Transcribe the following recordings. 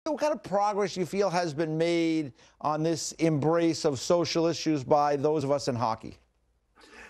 What kind of progress you feel has been made on this embrace of social issues by those of us in hockey?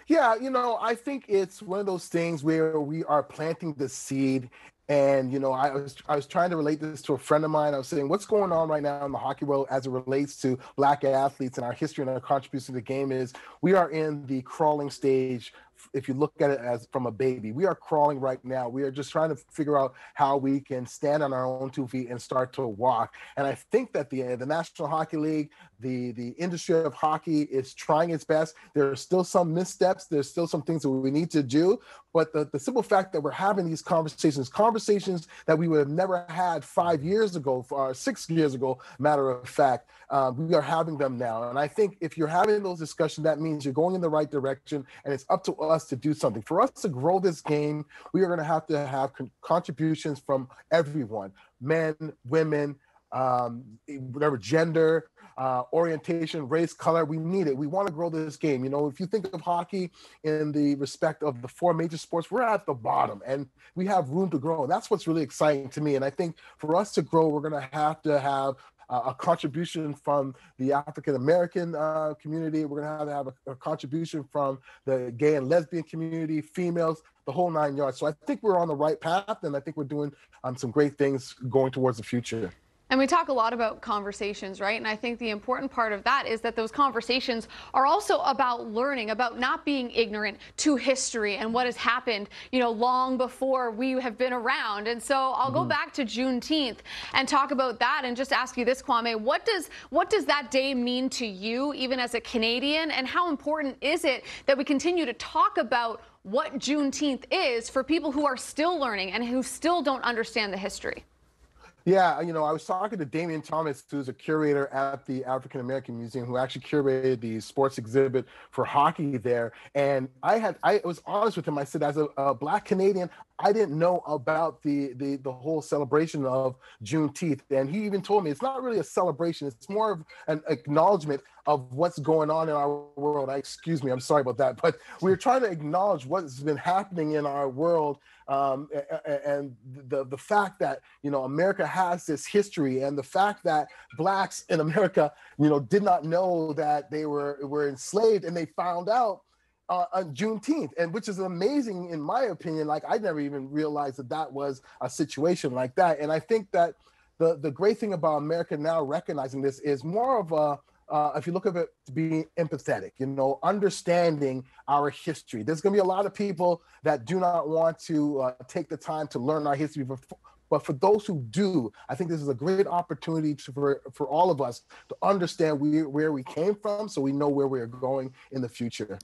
Yeah, I think it's one of those things where we are planting the seed. And I was trying to relate this to a friend of mine. I was saying, what's going on right now in the hockey world as it relates to Black athletes and our history and our contribution to the game is we are in the crawling stage. If you look at it as from a baby, we are crawling right now. We are just trying to figure out how we can stand on our own 2 feet and start to walk. And I think that the National Hockey League, the industry of hockey is trying its best. There are still some missteps. There's still some things that we need to do. But the simple fact that we're having these conversations that we would have never had 5 years ago, 6 years ago, matter of fact, we are having them now. And I think if you're having those discussions, that means you're going in the right direction, and it's up to us to do something. For us to grow this game, we are going to have contributions from everyone, men, women, whatever gender, orientation, race, color. We need it. We want to grow this game. If you think of hockey in the respect of the four major sports, we're at the bottom and we have room to grow. And that's what's really exciting to me. And I think for us to grow, we're going to have a contribution from the African American community. We're going to have a contribution from the gay and lesbian community, females, the whole 9 yards. So I think we're on the right path, and I think we're doing some great things going towards the future. And we talk a lot about conversations, right? And I think the important part of that is that those conversations are also about learning, about not being ignorant to history and what has happened, long before we have been around. And so I'll go back to Juneteenth and talk about that and just ask you this, Kwame, what does that day mean to you, even as a Canadian? And how important is it that we continue to talk about what Juneteenth is for people who are still learning and who still don't understand the history? Yeah, I was talking to Damian Thomas, who's a curator at the African American Museum, who actually curated the sports exhibit for hockey there. And I was honest with him. I said, as a Black Canadian, I didn't know about the whole celebration of Juneteenth. And he even told me it's not really a celebration. It's more of an acknowledgement of what's going on in our world. Excuse me, I'm sorry about that. But we're trying to acknowledge what's been happening in our world, and the fact that, America has this history, and the fact that Blacks in America, did not know that they were enslaved, and they found out on Juneteenth, and which is amazing in my opinion. Like, I never even realized that was a situation like that. And I think that the great thing about America now recognizing this is more of a if you look at it, to be empathetic, understanding our history. There's going to be a lot of people that do not want to take the time to learn our history, but for those who do, I think this is a great opportunity for all of us to understand where we came from, so we know where we're going in the future.